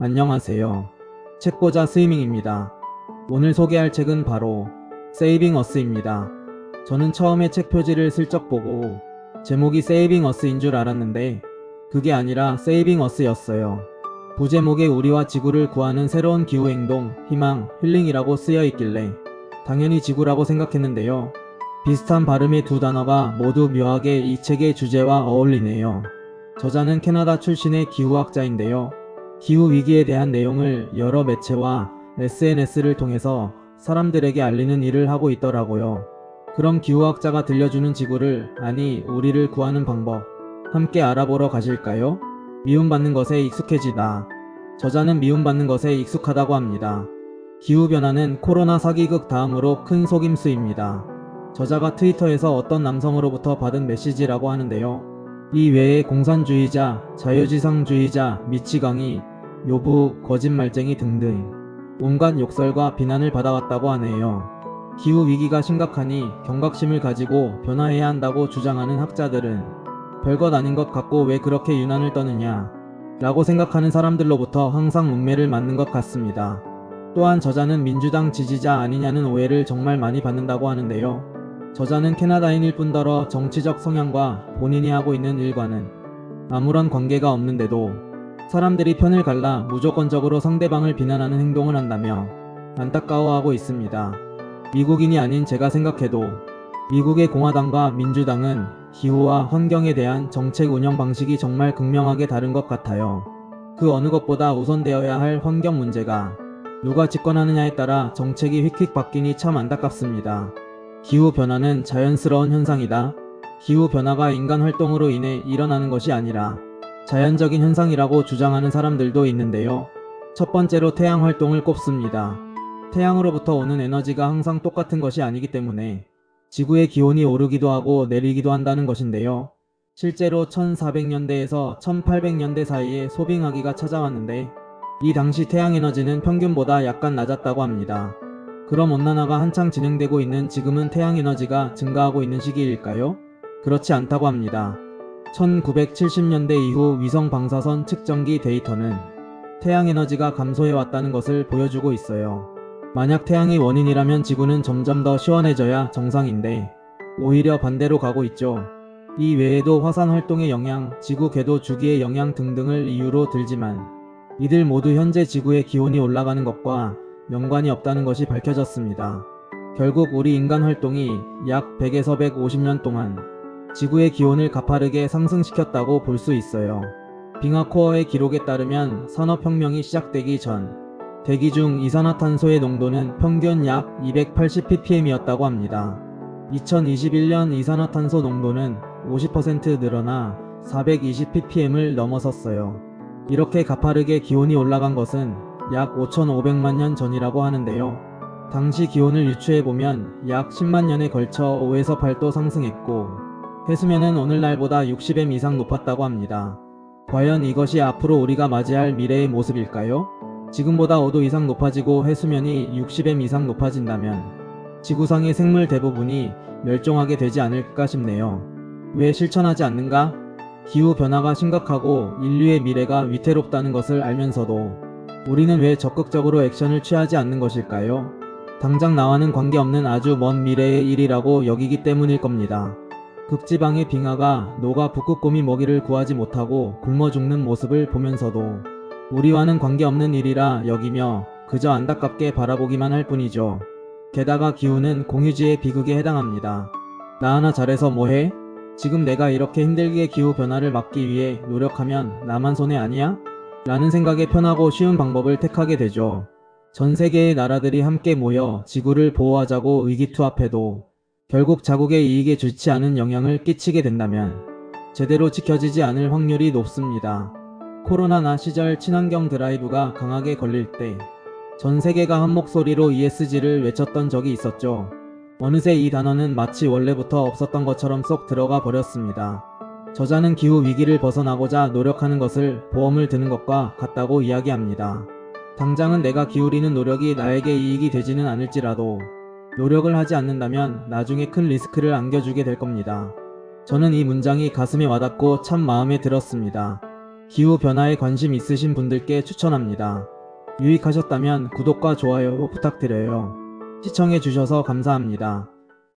안녕하세요. 책보자 스이밍입니다. 오늘 소개할 책은 바로 세이빙 어스입니다. 저는 처음에 책 표지를 슬쩍 보고 제목이 세이빙 어스인 줄 알았는데 그게 아니라 세이빙 어스였어요. 부제목에 우리와 지구를 구하는 새로운 기후행동, 희망, 힐링이라고 쓰여 있길래 당연히 지구라고 생각했는데요. 비슷한 발음의 두 단어가 모두 묘하게 이 책의 주제와 어울리네요. 저자는 캐나다 출신의 기후학자인데요. 기후위기에 대한 내용을 여러 매체와 SNS를 통해서 사람들에게 알리는 일을 하고 있더라고요. 그럼 기후학자가 들려주는 지구를, 아니 우리를 구하는 방법, 함께 알아보러 가실까요? 미움받는 것에 익숙해지다. 저자는 미움받는 것에 익숙하다고 합니다. 기후변화는 코로나 사기극 다음으로 큰 속임수입니다. 저자가 트위터에서 어떤 남성으로부터 받은 메시지라고 하는데요. 이 외에 공산주의자, 자유지상주의자, 미치광이, 요부, 거짓말쟁이 등등 온갖 욕설과 비난을 받아왔다고 하네요. 기후위기가 심각하니 경각심을 가지고 변화해야 한다고 주장하는 학자들은 별것 아닌 것 같고 왜 그렇게 유난을 떠느냐 라고 생각하는 사람들로부터 항상 문매를 맞는 것 같습니다. 또한 저자는 민주당 지지자 아니냐는 오해를 정말 많이 받는다고 하는데요. 저자는 캐나다인일 뿐더러 정치적 성향과 본인이 하고 있는 일과는 아무런 관계가 없는데도 사람들이 편을 갈라 무조건적으로 상대방을 비난하는 행동을 한다며 안타까워하고 있습니다. 미국인이 아닌 제가 생각해도 미국의 공화당과 민주당은 기후와 환경에 대한 정책 운영 방식이 정말 극명하게 다른 것 같아요. 그 어느 것보다 우선되어야 할 환경 문제가 누가 집권하느냐에 따라 정책이 휙휙 바뀌니 참 안타깝습니다. 기후변화는 자연스러운 현상이다. 기후변화가 인간 활동으로 인해 일어나는 것이 아니라 자연적인 현상이라고 주장하는 사람들도 있는데요. 첫 번째로 태양 활동을 꼽습니다. 태양으로부터 오는 에너지가 항상 똑같은 것이 아니기 때문에 지구의 기온이 오르기도 하고 내리기도 한다는 것인데요. 실제로 1400년대에서 1800년대 사이에 소빙하기가 찾아왔는데 이 당시 태양 에너지는 평균보다 약간 낮았다고 합니다. 그럼 온난화가 한창 진행되고 있는 지금은 태양 에너지가 증가하고 있는 시기일까요? 그렇지 않다고 합니다. 1970년대 이후 위성 방사선 측정기 데이터는 태양 에너지가 감소해왔다는 것을 보여주고 있어요. 만약 태양이 원인이라면 지구는 점점 더 시원해져야 정상인데 오히려 반대로 가고 있죠. 이 외에도 화산 활동의 영향, 지구 궤도 주기의 영향 등등을 이유로 들지만 이들 모두 현재 지구의 기온이 올라가는 것과 연관이 없다는 것이 밝혀졌습니다. 결국 우리 인간 활동이 약 100에서 150년 동안 지구의 기온을 가파르게 상승시켰다고 볼 수 있어요. 빙하코어의 기록에 따르면 산업혁명이 시작되기 전 대기 중 이산화탄소의 농도는 평균 약 280ppm이었다고 합니다. 2021년 이산화탄소 농도는 50% 늘어나 420ppm을 넘어섰어요. 이렇게 가파르게 기온이 올라간 것은 약 5,500만 년 전이라고 하는데요. 당시 기온을 유추해보면 약 10만 년에 걸쳐 5에서 8도 상승했고 해수면은 오늘날보다 60m 이상 높았다고 합니다. 과연 이것이 앞으로 우리가 맞이할 미래의 모습일까요? 지금보다 5도 이상 높아지고 해수면이 60m 이상 높아진다면 지구상의 생물 대부분이 멸종하게 되지 않을까 싶네요. 왜 실천하지 않는가? 기후변화가 심각하고 인류의 미래가 위태롭다는 것을 알면서도 우리는 왜 적극적으로 액션을 취하지 않는 것일까요? 당장 나와는 관계없는 아주 먼 미래의 일이라고 여기기 때문일 겁니다. 극지방의 빙하가 녹아 북극곰이 먹이를 구하지 못하고 굶어 죽는 모습을 보면서도 우리와는 관계없는 일이라 여기며 그저 안타깝게 바라보기만 할 뿐이죠. 게다가 기후는 공유지의 비극에 해당합니다. 나 하나 잘해서 뭐해? 지금 내가 이렇게 힘들게 기후변화를 막기 위해 노력하면 나만 손해 아니야? 라는 생각에 편하고 쉬운 방법을 택하게 되죠. 전 세계의 나라들이 함께 모여 지구를 보호하자고 의기투합해도 결국 자국의 이익에 좋지 않은 영향을 끼치게 된다면 제대로 지켜지지 않을 확률이 높습니다. 코로나 시절 친환경 드라이브가 강하게 걸릴 때 전 세계가 한 목소리로 ESG를 외쳤던 적이 있었죠. 어느새 이 단어는 마치 원래부터 없었던 것처럼 쏙 들어가 버렸습니다. 저자는 기후 위기를 벗어나고자 노력하는 것을 보험을 드는 것과 같다고 이야기합니다. 당장은 내가 기울이는 노력이 나에게 이익이 되지는 않을지라도 노력을 하지 않는다면 나중에 큰 리스크를 안겨주게 될 겁니다. 저는 이 문장이 가슴에 와닿고 참 마음에 들었습니다. 기후변화에 관심 있으신 분들께 추천합니다. 유익하셨다면 구독과 좋아요 부탁드려요. 시청해주셔서 감사합니다.